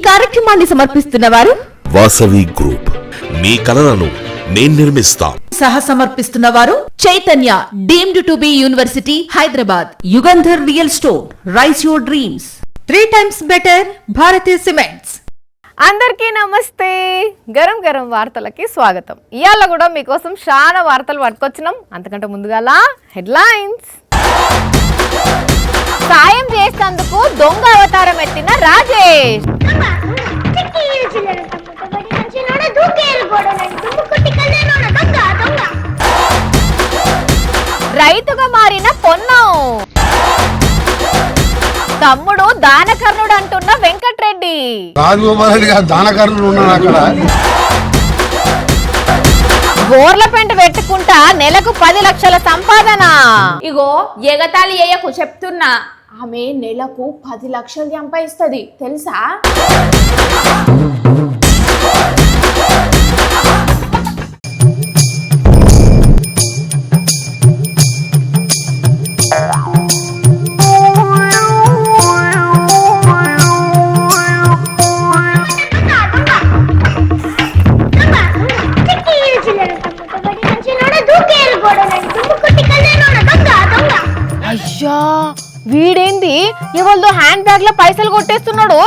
కార్యక్రమాన్ని సమర్పిస్తున్న వారు వాసవి గ్రూప్. మీ కలలను మేం నిర్మిస్తాం. సహ సమర్పిస్తున్న వారు Chaitanya deemed to be university Hyderabad. Yugandhar real story, rice your dreams. 3 times better Bharatiya cements. అందరికీ నమస్తే. గరం గరం వార్తలకి స్వాగతం. ఇవాళ కూడా మీకోసం చాలా వార్తలు పట్టుకొచ్చినాం. అంతకంటే ముందుగాల హెడ్లైన్స్. సాయం చేసేందుకు దొంగ అవతారం ఎత్తిన రాజేష్. రైతుగా మారిన పొన్నం. తమ్ముడు దానకర్ణుడు అంటున్న వెంకట్రెడ్డి. గోర్ల పెంట పెట్టుకుంటా నెలకు 10 లక్షల సంపాదన. ఇగో ఎగతాళి ఏయకు చెప్తున్నా, ఆమె నెలకు 10 లక్షలు సంపాదిస్తుంది తెలుసా? అయ్యా వీడేంది ఎవరిదో హ్యాండ్ బ్యాగ్ లో పైసలు కొట్టేస్తున్నాడు.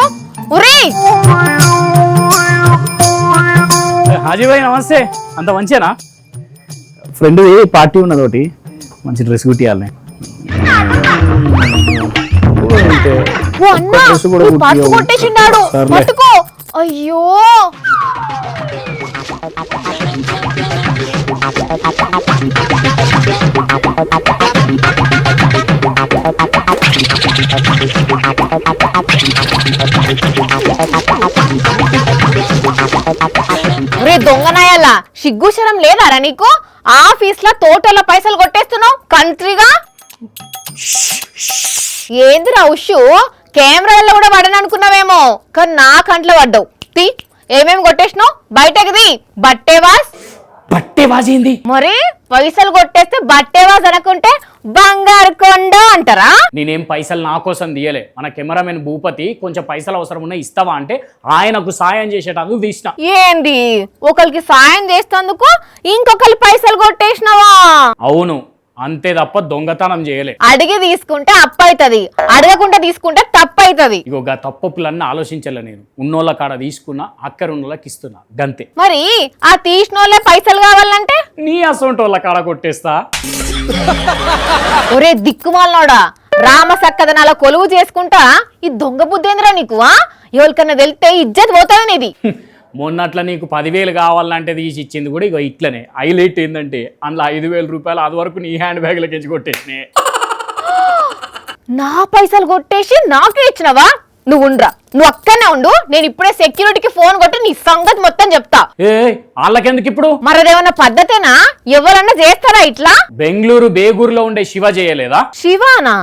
హాజీభాయ్ నమస్తే. అంత మంచినా? ఫ్రెండ్ పార్టీ ఉన్నది ఒకటి, మంచి డ్రెస్ కుట్టియాలి. కొట్టేసిండాడు. అయ్యో రే దొంగనాయాలా, సిగ్గుశరం లేదారా నీకు? ఆఫీస్ లో తోటలో పైసలు కొట్టేస్తున్నావు కంట్రీగా. ఏందిరా ఉషు, కెమెరాల్లో కూడా పడననుకున్నావేమో, కానీ నా కంట్లో పడ్డావు. ఏమేమి కొట్టేసినావు బయటకిది? బట్టేవాజ్ ఏంది మరి? పైసలు కొట్టేస్తే బట్టేవాజ్ అనుకుంటే బంగారు కొండ అంటారా? నేనేం పైసలు నా కోసం తీయలే. మన కెమెరామెన్ భూపతి కొంచెం పైసలు అవసరం ఉన్నాయి ఇస్తావా అంటే ఆయనకు సాయం చేసేటందుకు తీసిన. ఏంది ఒకరికి సాయం చేసేందుకు ఇంకొకరి పైసలు కొట్టేసినావా? అవును, అంతే తప్ప దొంగతనం చేయలే. అడిగి తీసుకుంటే అప్పైతది, అడగకుండా తీసుకుంటే తప్పైతది. ఇగో గా తప్పులన్నీ ఆలోచించలే. నేను ఉన్నోళ్ళ కాడ తీసుకున్నా, అక్కరున్నోళ్ళకి ఇస్తున్నా గంతే. మరి ఆ తీసినోళ్ళే పైసలు కావాలంటే నీ అసొంటి వాళ్ళ కాడ కొట్టేస్తా. ఒరే దిక్కుమాలనోడా, రామ సక్కదనాల కొలువు చేసుకుంటా ఈ దొంగ బుద్ధేంద్రా నీకు? ఎవరికన్నా వెళ్తే ఇజ్జత్ పోతుంది నీది. మొన్నట్ల నీకు 10,000 కావాలంటే తీసి ఇచ్చింది కూడా ఇగో ఇట్లనే. హైలైట్ ఏంటంటే అందులో 5,000 రూపాయలు అది వరకు నీ హ్యాండ్ బ్యాగ్ లకి కొట్టేసినాయి. నా పైసలు కొట్టేసి నాకే ఇచ్చినవా? నువ్వు ఉండరా, నువ్వు అక్కడనే ఉండు. నేను ఇప్పుడే సెక్యూరిటీకి ఫోన్ కొట్టి నీ సంగతి మొత్తం చెప్తా. వాళ్ళకెందుకు ఇప్పుడు? మరదేమన్నా పద్ధతేనా? ఎవరన్నా చేస్తారా ఇట్లా? బెంగళూరు బేగూరులో ఉండే శివ చేయలేదా? శివానా?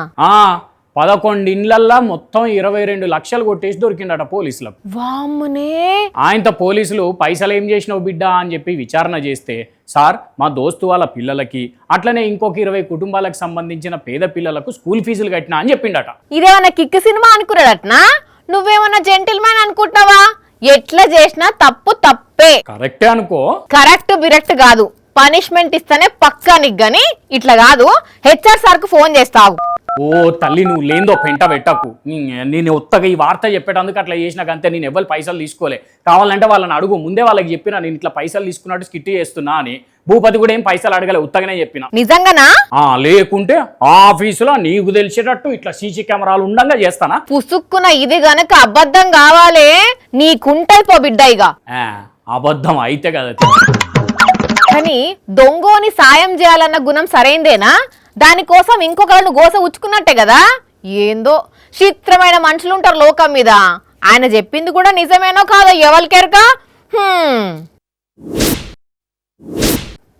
11 ఇండ్లల్లా మొత్తం 22 లక్షలు కొట్టేసి దొరికిండట పోలీసులకు. వామ్మనే. ఆయనతో పోలీసులు పైసలు ఏం చేసినావు బిడ్డ అని చెప్పి విచారణ చేస్తే, సార్ మా దోస్తు వాళ్ళ పిల్లలకి అట్లనే ఇంకొక 20 కుటుంబాలకు సంబంధించిన పేద పిల్లలకు స్కూల్ ఫీజులు కట్టినా అని చెప్పిండట. ఇదేమన్నా కిక్ సినిమా అనుకున్నాడటనా? నువ్వేమన్నా జెంటిల్మెన్ అనుకుంటున్నావా? ఎట్లా చేసినా తప్పు తప్పే. కరెక్టే అనుకో. కరెక్ట్ బిరెక్ట్ కాదు, పనిష్మెంట్ ఇస్తేనే పక్కా నిగ్గని. ఇట్లా కాదు, హెచ్ఆర్ సార్ కు ఫోన్ చేస్తావు. ఓ తల్లి, నువ్వు లేందో పెంట పెట్టకు. నేను ఉత్తగా ఈ వార్త చెప్పేటందుకు అట్లా చేసినాక అంతే. నేను ఎవరు పైసలు తీసుకోలే. కావాలంటే వాళ్ళని అడుగు. ముందే వాళ్ళకి చెప్పినా నేను ఇట్లా పైసలు తీసుకున్నట్టు స్కిట్ చేస్తున్నా అని. భూపతి కూడా ఏం పైసలు అడగలే, ఉత్తగానే చెప్పిన. నిజంగానా? లేకుంటే ఆఫీసులో నీకు తెలిసేటట్టు ఇట్లా సీసీ కెమెరాలు ఉండంగా చేస్తానా? పుసుక్కున ఇది గనక అబద్ధం కావాలే నీకుంటాయి పో బిడ్డ. ఇక అబద్ధం అయితే కదా. కానీ దొంగోని సాయం చేయాలన్న గుణం సరైందేనా? దానికోసం ఇంకొకరిని గోస ఉచ్చుకున్నట్టే కదా. ఏందో చిత్రమైన మనుషులు ఉంటారు లోకం మీద. ఆయన చెప్పింది కూడా నిజమేనో కాదో ఎవరికెరక.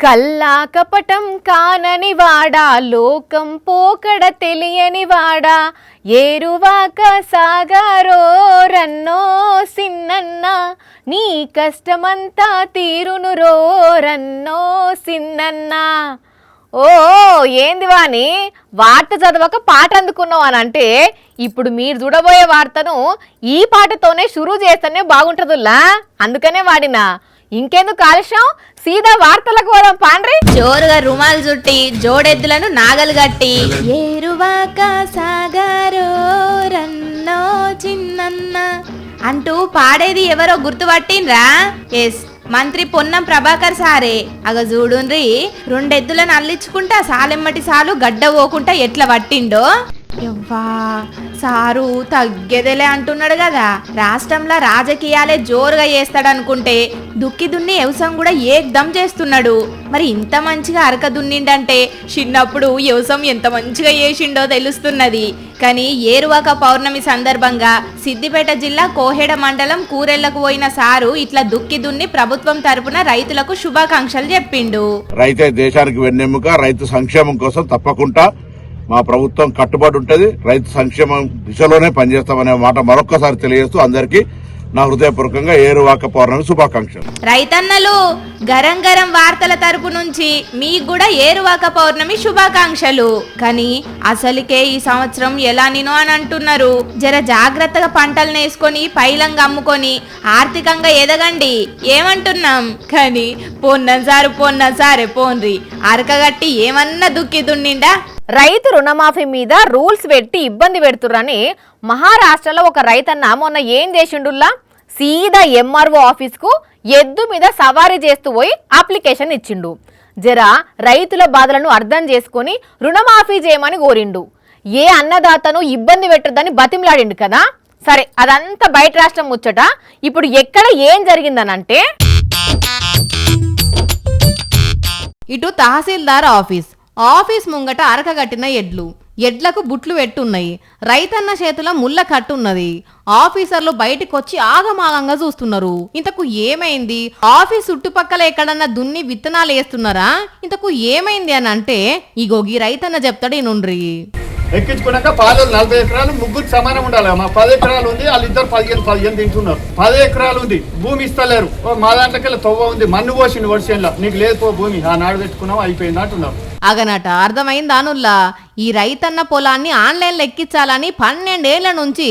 కల్లా కపటం కానని వాడా, లోకం పోకడ తెలియని వాడా, ఏరువాక సాగారో రన్నో సిన్నన్న, నీ కష్టమంతా తీరును రో రన్నో సిన్నన్న. ఓ ఏంది వాని వార్త చదవక పాట అందుకున్నావు అని అంటే ఇప్పుడు మీరు చూడబోయే వార్తను ఈ పాటతోనే షురూ చేస్తేనే బాగుంటుందిలా, అందుకనే వాడినా. ఇంకెందుకు ఆలస్యం, సీదా వార్తలకు పోదాం పాండ్రి. జోరుగా రుమాలు చుట్టి జోడెద్దులను నాగలు గట్టి ఏరువాక సాగారో రన్నో చిన్నన్న అంటూ పాడేది ఎవరో గుర్తుపట్టిండ్రా? ఎస్, మంత్రి పొన్నం ప్రభాకర్ సారే. అగ చూడుండ్రి, రెండెద్దులను అల్లించుకుంటా సాలెమ్మటి సాలు గడ్డ పోకుండా ఎట్లా పట్టిండో. యవ్వా, సారు తగ్గేదేలే అంటున్నాడు కదా. రాష్ట్రంలో రాజకీయాలే జోరుగా చేస్తాడనుకుంటే దుక్కి దున్ని వ్యవసాయం కూడా ఏకదం చేస్తున్నాడు. మరి ఇంత మంచిగా అరక దున్నిండంటే చిన్నప్పుడు వ్యవసాయం ఎంత మంచిగా చేసిండో తెలుస్తున్నది. కానీ ఏరువాక పౌర్ణమి సందర్భంగా సిద్దిపేట జిల్లా కోహెడ మండలం కూరెళ్లకు పోయిన సారు ఇట్లా దుక్కి దున్ని ప్రభుత్వం తరపున రైతులకు శుభాకాంక్షలు చెప్పిండు. రైతే దేశానికి వెన్నెముక, రైతు సంక్షేమం కోసం తప్పకుండా మా ప్రభుత్వం కట్టుబడి ఉంటది. రైతు సంక్షేమం దిశలోనే పనిచేస్తామనే మాట మరొక్కసారి తెలియజేస్తూ అందరికీ నా హృదయపూర్వకంగా ఏరువాక పౌర్ణమి శుభాకాంక్షలు. రైతన్నలు, గరం గరం వార్తల తరపు నుంచి మీకు కూడా ఏరువాక పౌర్ణమి శుభాకాంక్షలు. కానీ అసలుకే ఈ సంవత్సరం ఎలా నేను అని అంటున్నారు. జర జాగ్రత్తగా పంటలు నేసుకొని పైలంగా అమ్ముకొని ఆర్థికంగా ఎదగండి ఏమంటున్నాం. కానీ పొన్న సారే పోన్రి, అరకగట్టి ఏమన్నా దుక్కి దున్నిండా? రైతు రుణమాఫీ మీద రూల్స్ పెట్టి ఇబ్బంది పెడుతుర్రని మహారాష్ట్రలో ఒక రైతన్న మొన్న ఏం చేసిండుల్లా, సీదా ఎంఆర్ఓ ఆఫీస్కు ఎద్దు మీద సవారీ చేస్తూ పోయి అప్లికేషన్ ఇచ్చిండు. జరా రైతుల బాధలను అర్థం చేసుకొని రుణమాఫీ చేయమని కోరిండు. ఏ అన్నదాతను ఇబ్బంది పెట్టొద్దని బతిమలాడిండు కదా. సరే, అదంతా బయట రాష్ట్రం ముచ్చట. ఇప్పుడు ఎక్కడ ఏం జరిగిందనంటే, ఇటు తహసీల్దార్ ఆఫీస్ ముంగట అరకగట్టిన ఎడ్లకు బుట్లు పెట్టున్నాయి. రైతన్న చేతుల ముళ్ళ కట్టున్నది. ఆఫీసర్లు బయటకొచ్చి ఆగమాగంగా చూస్తున్నారు. ఇంతకు ఏమైంది? ఆఫీస్ చుట్టుపక్కల ఎక్కడన్నా దున్ని విత్తనాలు వేస్తున్నారా? ఇంతకు ఏమైంది అని అంటే ఇగో ఈ రైతన్న చెప్తాడు నుండ్రి. ఎక్కించుకున్నాక పాలు 40 ఎకరాలు ముగ్గురు సమానం ఉండాలి. మా 10 ఎకరాలు ఉంది, వాళ్ళిద్దరు 15 తింటున్నారు. 10 ఎకరాలు ఉంది, భూమి ఇస్తలేరు. మా దాంట్లోకి తొవ్వ ఉంది, మన్ను పోసిండు వర్షంలో. నీకు లేదు పో భూమి, ఆ నాడు పెట్టుకున్నావు అయిపోయింది అంటున్నారు. అగనట అర్థమైంది అనుల్లా. ఈ రైతన్న పొలాన్ని ఆన్లైన్లో ఎక్కించాలని 12 ఏళ్ల నుంచి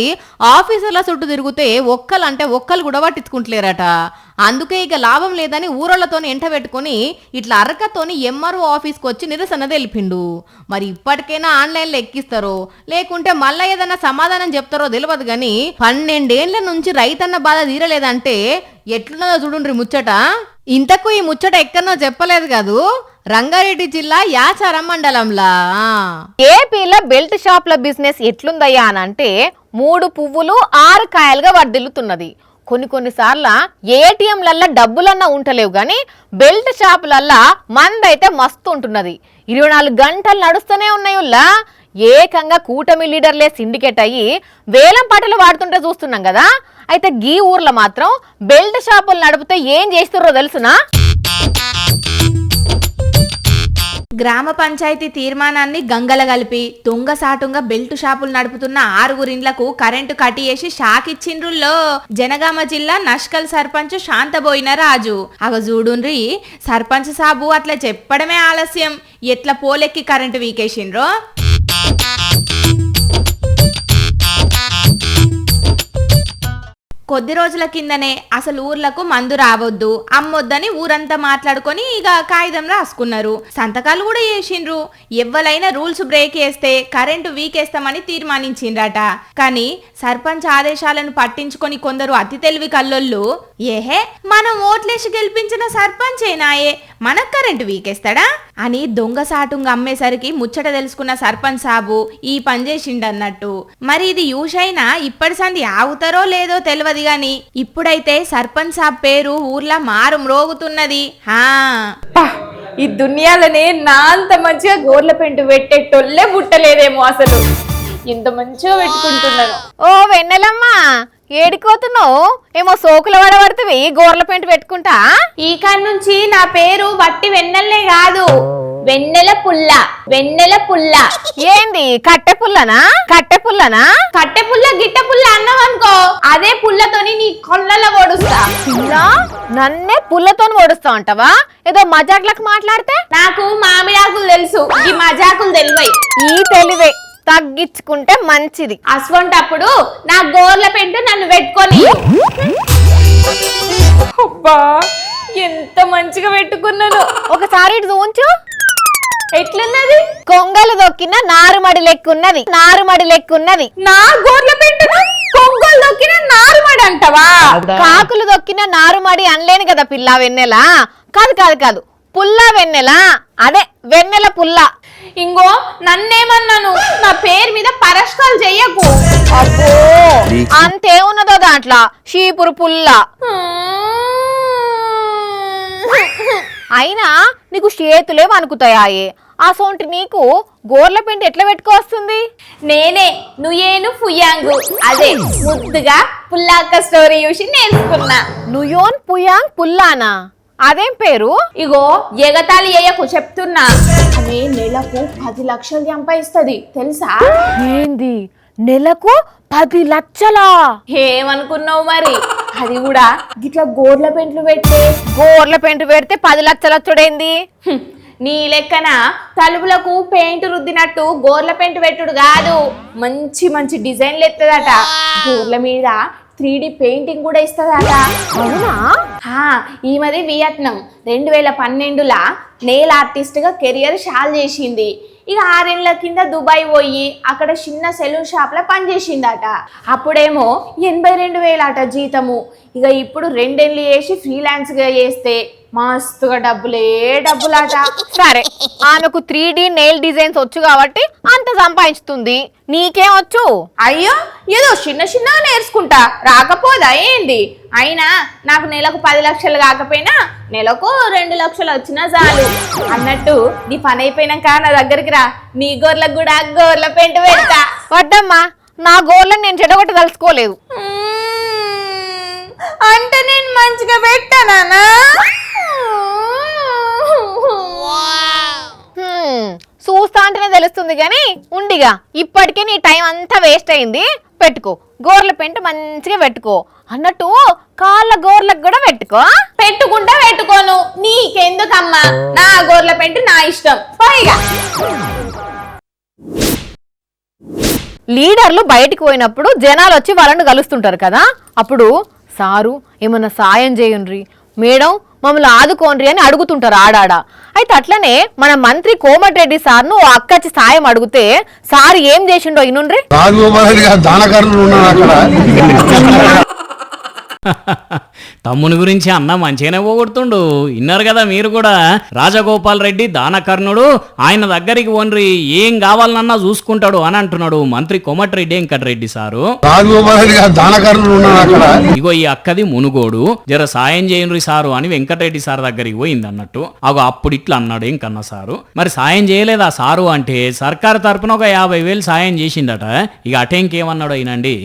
ఆఫీసర్ల చుట్టూ తిరిగితే ఒక్కలు కూడా పట్టించుకుంటలేరట. అందుకే ఇక లాభం లేదని ఊరోళ్లతో ఎంట పెట్టుకుని ఇట్లా అరకతోని ఎంఆర్ఓ ఆఫీస్కి వచ్చి నిరసన తెలిపిండు. మరి ఇప్పటికైనా ఆన్లైన్లో ఎక్కిస్తారో లేకుంటే మళ్ళా ఏదైనా సమాధానం చెప్తారో తెలియదు. కానీ 12 ఏళ్ల నుంచి రైతన్న బాధ తీరలేదంటే ఎట్లున్నదో చూడుండ్రి ముచ్చట. ఇంతకు ఈ ముచ్చట ఎక్కడనో చెప్పలేదు కాదు, రంగారెడ్డి జిల్లా యాచారం మండలంలా. ఏపీలో బెల్ట్ షాప్ల బిజినెస్ ఎట్లుందయ్యా అని అంటే 3 పువ్వులు 6 కాయలుగా వర్ధిల్లుతున్నది. కొన్నిసార్లు ఏటీఎంలల్లా డబ్బులన్నా ఉంటలేవు కానీ బెల్ట్ షాపులల్లా మందైతే మస్తు ఉంటున్నది. 24 గంటలు నడుస్తూనే ఉన్నాయుల్లా. ఏకంగా కూటమి లీడర్లే సిండికేట్ అయ్యి వేలం పాటలు వాడుతుంటే చూస్తున్నాం కదా. అయితే గీ ఊర్లో మాత్రం బెల్ట్ షాపులు నడిపితే ఏం చేస్తుర్రో తెలుసునా? గ్రామ పంచాయతీ తీర్మానాన్ని గంగల కలిపి దొంగసాటుంగా బెల్ట్ షాపులు నడుపుతున్న 6 ఇండ్లకు కరెంటు కట్టియేసి షాక్ ఇచ్చిండ్రుల్లో జనగామ జిల్లా నష్కల్ సర్పంచ్ శాంతబోయిన రాజు. అగ చూడుండ్రి, సర్పంచ్ సాబు అట్లా చెప్పడమే ఆలస్యం, ఎట్లా పోలెక్కి కరెంటు వీకేసిండ్రో. కొద్ది రోజుల కిందనే అసలు ఊర్లకు మందు రావద్దు అమ్మొద్దని ఊరంతా మాట్లాడుకొని ఇక కాగితం రాసుకున్నారు. సంతకాలు కూడా చేసిండ్రు. ఎవ్వలైనా రూల్స్ బ్రేక్ చేస్తే కరెంటు వీకేస్తామని తీర్మానించిండ్రట. కానీ సర్పంచ్ ఆదేశాలను పట్టించుకొని కొందరు అతి తెలివి కల్లోళ్ళు ఏహే మనం ఓట్లేసి గెలిపించిన సర్పంచేనాయే మనకు కరెంటు వీకేస్తాడా అని దొంగసాటుంగా అమ్మేసరికి ముచ్చట తెలుసుకున్న సర్పంచ్ సాబు ఈ పని చేసిండన్నట్టు. మరి ఇది యూషైనా ఇప్పటి సంది ఆగుతారో లేదో తెలియదు గాని ఇప్పుడైతే సర్పంచ్ సాబ్ పేరు ఊర్లో మారు మ్రోగుతున్నది. ఈ దునియాలనే నా అంత మంచిగా గోర్ల పెంటు పెట్టేటోళ్ళే పుట్టలేదేమో. అసలు ఇంత మంచిగా పెట్టుకుంటున్నాను. ఓ వెన్నెలమ్మా, ఏడికోతున్నావు? ఏమో సోకుల వడబడుతుంది గోర్ల పెంటు పెట్టుకుంటా. ఈ కాడ నుంచి నా పేరు వట్టి వెన్నెలనే కాదు, వెన్నెల పుల్ల. వెన్నెల పుల్ల. ఏంది కట్టె పుల్లనా? కట్టె పుల్లనా? కట్టె పుల్ల గిట్టె పుల్ల అన్నావు అనుకో, అదే పుల్లతోని నీ కొళ్ళలో ఓడుస్తా. పిల్ల నన్నే పుల్లతో ఓడుస్తా అంటావా? ఏదో మజాక్లకు మాట్లాడితే. నాకు మామిడాకులు తెలుసు, ఈ మజాకులు తెలివై. ఈ తెలివే తగ్గించుకుంటే మంచిది. అసవంటప్పుడు నా గోర్ల పెంటు నన్ను పెట్టుకొని. అబ్బా ఎంత మంచిగా పెట్టుకున్నాను. ఒకసారి ఇటు చూంచు. ఎట్లున్నది? కొంగలు దొక్కిన నారుమడి లెక్కున్నది. నారుమడి లెక్కున్నది. నా గోర్ల పెంటును కొంగోలు దొక్కిన నారుమడి అంటావా? కాకులు దొక్కిన నారుమడి అనలేను కదా పిల్ల వెన్నెల. కాదు కాదు కాదు పుల్ల వెన్నెల. అదే వెన్నెల పుల్ల. ఇంగో నన్నేమన్నాను, నా పేరు మీద పరస్కాలు చెయ్యకు. అబ్బో అంతేమున్నదో దాంట్లో షీపురు పుల్ల. అయినా నీకు చేతులే వణుకుతాయే. ఆ సోంటి నీకు గోర్ల పెంట ఎట్లా పెట్టుకోవస్తుంది? నేనే నుయ్యేను ఫుయాంగు, అదే ముద్దుగా పుల్లాక స్టోరీ చూసి నేర్చుకున్నా. నుయోన్ పుయాంగ్ పుల్లానా? అదేం పేరు? ఇగో ఎగతాళి అయ్యకు చెప్తున్నా. ఆమె నెలకు 10 లక్షలు సంపాదిస్తుంది తెలుసా? ఏంది నెలకు 10 లక్షలా? ఏమనుకున్నావు మరి? అది కూడా గిట్లా గోర్ల పెంట్లు పెట్టి. గోర్ల పెంట పెడితే 10 లక్షలు వచ్చుడేంది? నీ లెక్కన తలుపులకు పెయింట్ రుద్దినట్టు గోర్ల పెయింట్ పెట్టుడు కాదు, మంచి మంచి డిజైన్లు ఎత్తదట. గోర్ల మీద 3D పెయింటింగ్ కూడా ఇస్తుందట. అవునా? ఈమెది వియత్నాం 2012లా నెయిల్ ఆర్టిస్ట్ గా కెరియర్ షాల్ చేసింది. ఇక 6 ఏళ్ల కింద దుబాయ్ పోయి అక్కడ చిన్న సెలూన్ షాప్ లో పనిచేసిందట. అప్పుడేమో 82,000 అట జీతము. ఇక ఇప్పుడు 2 ఏళ్ళు చేసి ఫ్రీలాన్స్ గా చేస్తే మస్తుగా డబ్బులాట. సరే ఆమెకు 3D నెయిల్ డిజైన్స్ వచ్చు కాబట్టి అంత సంపాదిస్తుంది. నీకేం వచ్చు? అయ్యో ఏదో చిన్న నేర్చుకుంటా, రాకపోదా ఏంది? అయినా నాకు నెలకు 10 లక్షలు కాకపోయినా నెలకు 2 లక్షలు వచ్చినా చాలు. అన్నట్టు నీ పని అయిపోయినాక నా దగ్గరికి రా, నీ గోర్లకు కూడా గోర్ల పెంట పెడతా. వద్దమ్మా, నా గోర్లను నేను చెడగొట్ట తలుచుకోలేదు. అంటే నేను మంచిగా పెట్టానా? చూస్తా అంటేనే తెలుస్తుంది కానీ ఉండిగా ఇప్పటికే నీ టైం అంతా వేస్ట్ అయింది. పెట్టుకో గోర్ల పెంట మంచిగా పెట్టుకో. అన్నట్టు కాళ్ళ గోర్లకు కూడా పెట్టుకో. పెట్టుకుంటా పెట్టుకోను, నీకెందుకమ్మా? నా గోర్ల పెంట నా ఇష్టం. పైగా లీడర్లు బయటికి పోయినప్పుడు జనాలు వచ్చి వాళ్ళని కలుస్తుంటారు కదా, అప్పుడు సారు ఏమన్నా సాయం చేయండ్రి, మేడం మమ్మల్ని ఆదుకోండ్రి అని అడుగుతుంటారు ఆడాడ. అయితే అట్లనే మన మంత్రి కోమటిరెడ్డి సార్ను ఓ అక్కచ్చి సాయం అడిగితే సార్ ఏం చేసిండో ఇనుండ్రి. తమ్ముని గురించి అన్న మంచిగానే పోగొడుతుండు. విన్నారు కదా మీరు కూడా. రాజగోపాల్ రెడ్డి దానకర్ణుడు, ఆయన దగ్గరికి ఓన్రి ఏం కావాలన్నా చూసుకుంటాడు అని అంటున్నాడు మంత్రి కోమటిరెడ్డి వెంకటరెడ్డి సారు. ఇగో ఈ అక్కది మునుగోడు, జర సాయం చేయండి సారు అని వెంకటరెడ్డి సార్ దగ్గరికి పోయింది అన్నట్టు. అగో అప్పుడు ఇట్లా అన్నాడు ఇంకన్నా సారు. మరి సాయం చేయలేదా సారు అంటే సర్కారు తరపున ఒక 50,000 సాయం చేసిందట. ఇక అటేంకేమన్నాడు అయినండి,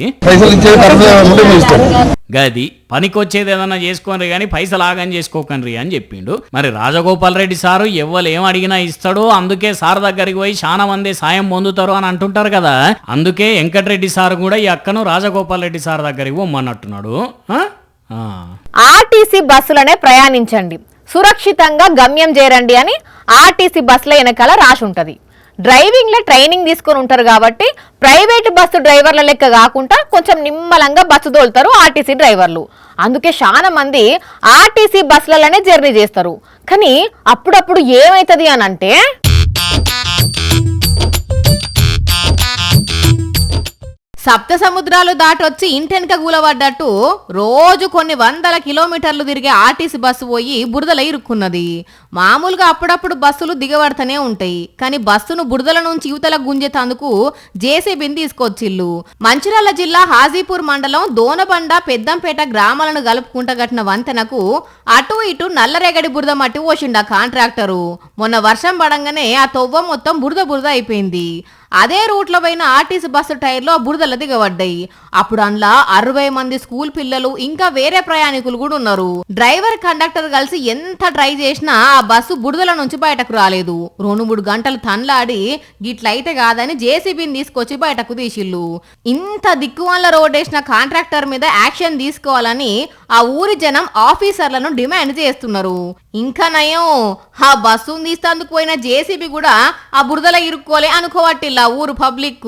గది పనికొచ్చేది ఏదన్నా చేసుకోండి కానీ పైసలు ఆగని చేసుకోకండి అని చెప్పిండు. మరి రాజగోపాల్ రెడ్డి సారు ఎవ్వరు ఏం అడిగినా ఇస్తాడు, అందుకే సార్ దగ్గరికి పోయి చాలా మంది సాయం పొందుతారు అని అంటుంటారు కదా. అందుకే వెంకటరెడ్డి సార్ కూడా ఈ అక్కను రాజగోపాల్ రెడ్డి సార్ దగ్గరికి పొమ్మన్నట్టున్నాడు. ఆర్టీసీ బస్సులనే ప్రయాణించండి, సురక్షితంగా గమ్యం చేరండి అని ఆర్టీసీ బస్సుల వెనకాల రాసి ఉంటది. డ్రైవింగ్ లో ట్రైనింగ్ తీసుకొని ఉంటారు కాబట్టి ప్రైవేట్ బస్సు డ్రైవర్ల లెక్క కాకుండా కొంచెం నిమ్మలంగా బస్సు తోలుతారు ఆర్టీసీ డ్రైవర్లు. అందుకే చాలా మంది ఆర్టీసీ బస్సులలోనే జర్నీ చేస్తారు. కానీ అప్పుడప్పుడు ఏమైతుంది అని అంటే సప్త సముద్రాలు దాటొచ్చి ఇంటెనక గూలబడ్డట్టు రోజు కొన్ని వందల కిలోమీటర్లు తిరిగే ఆర్టీసీ బస్సు పోయి బురదలో ఇరుక్కున్నది. మామూలుగా అప్పుడప్పుడు బస్సులు దిగబడుతూనే ఉంటాయి, కానీ బస్సును బురదల నుంచి యువతల గుంజేతందుకు జేసీబీని తీసుకొచ్చిల్లు. మంచిర్యాల జిల్లా హాజీపూర్ మండలం దోనబండ పెద్దంపేట గ్రామాలను కలుపుకుంటా గట్టిన వంతెనకు అటు ఇటు నల్లరేగడి బురద మట్టి పోసిండా కాంట్రాక్టరు. మొన్న వర్షం పడంగానే ఆ తొవ్వ మొత్తం బురద అయిపోయింది. అదే రూట్లో పోయిన ఆర్టీసీ బస్సు టైర్లో బురదల దిగబడ్డాయి. అప్పుడు అందులో 60 మంది స్కూల్ పిల్లలు ఇంకా వేరే ప్రయాణికులు కూడా ఉన్నారు. డ్రైవర్ కండక్టర్ కలిసి ఎంత ట్రై చేసినా ఆ బస్సు బురదల నుంచి బయటకు రాలేదు. 2-3 గంటలు తన్లాడి గిట్లయితే కాదని జేసీబీని తీసుకొచ్చి బయటకు తీసిల్లు. ఇంత దిక్కువల్ల రోడ్ వేసిన కాంట్రాక్టర్ మీద యాక్షన్ తీసుకోవాలని ఆ ఊరి జనం ఆఫీసర్లను డిమాండ్ చేస్తున్నారు. ఇంకా నయం ఆ బస్సును తీస్తేందుకు పోయిన జేసీబీ కూడా ఆ బురదల ఇరుక్కోలే అనుకోవట్టిల్లా ఊరు పబ్లిక్.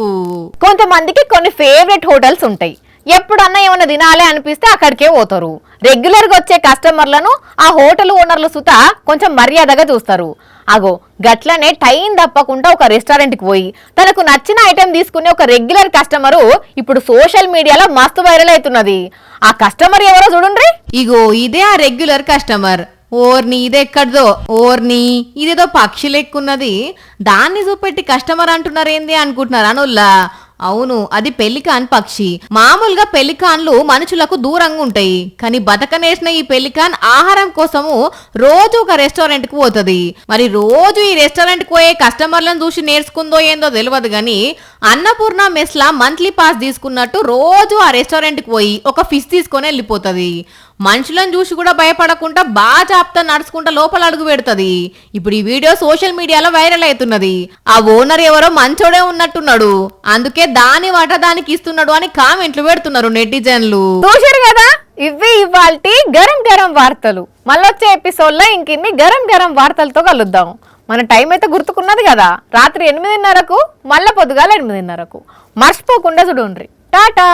కొంతమందికి కొన్ని ఫేవరెట్ హోటల్స్ ఉంటాయి. ఎప్పుడన్నా ఏమైనా తినాలి అనిపిస్తే అక్కడికే పోతారు. రెగ్యులర్ గా వచ్చే కస్టమర్లను ఆ హోటల్ ఓనర్లు సుత కొంచెం మర్యాదగా చూస్తారు. అగో గట్లనే టైం తప్పకుండా ఒక రెస్టారెంట్ కి పోయి తనకు నచ్చిన ఐటెం తీసుకునే ఒక రెగ్యులర్ కస్టమరు ఇప్పుడు సోషల్ మీడియాలో మస్తు వైరల్ అవుతున్నది. ఆ కస్టమర్ ఎవరో చూడండి. ఇగో ఇదే ఆ రెగ్యులర్ కస్టమర్. ఓర్ని ఇదెక్కడదో, ఓర్ని ఇదేదో పక్షి లెక్కున్నది, దాన్ని చూపెట్టి కస్టమర్ అంటున్నారేంది అనుకుంటున్నారు అనుల్లా. అవును, అది పెలికాన్ పక్షి. మామూలుగా పెలికాన్లు మనుషులకు దూరంగా ఉంటాయి, కానీ బతకనేసిన ఈ పెలికాన్ ఆహారం కోసము రోజు ఒక రెస్టారెంట్ కు పోతుంది. మరి రోజు ఈ రెస్టారెంట్ కు పోయే కస్టమర్లను చూసి నేర్చుకుందో ఏందో తెలియదు గాని అన్నపూర్ణ మెస్లా మంత్లీ పాస్ తీసుకున్నట్టు రోజు ఆ రెస్టారెంట్ కు పోయి ఒక ఫిష్ తీసుకొని వెళ్ళిపోతుంది. మనుషులను చూసి కూడా భయపడకుండా బాగా చాప్తా నడుచుకుంటా లోపల అడుగు పెడుతుంది. ఇప్పుడు ఈ వీడియో సోషల్ మీడియాలో వైరల్ అవుతున్నది. ఆ ఓనర్ ఎవరో మంచోడే ఉన్నట్టున్నాడు, అందుకే దాని వాట దానికి ఇస్తున్నాడు అని కామెంట్లు పెడుతున్నారు నెటిజన్లు. చూశారు కదా, ఇవి ఇవాల్టి గరం గరం వార్తలు. మళ్ళొచ్చే ఎపిసోడ్ లో ఇంకిన్ని గరం గరం వార్తలతో కలుద్దాం. మన టైం అయితే గుర్తుకున్నది కదా, రాత్రి 8:30కు మళ్ళా పొద్దుగాల 8:30కు. మర్చిపోకుండా చూడండి. టాటా.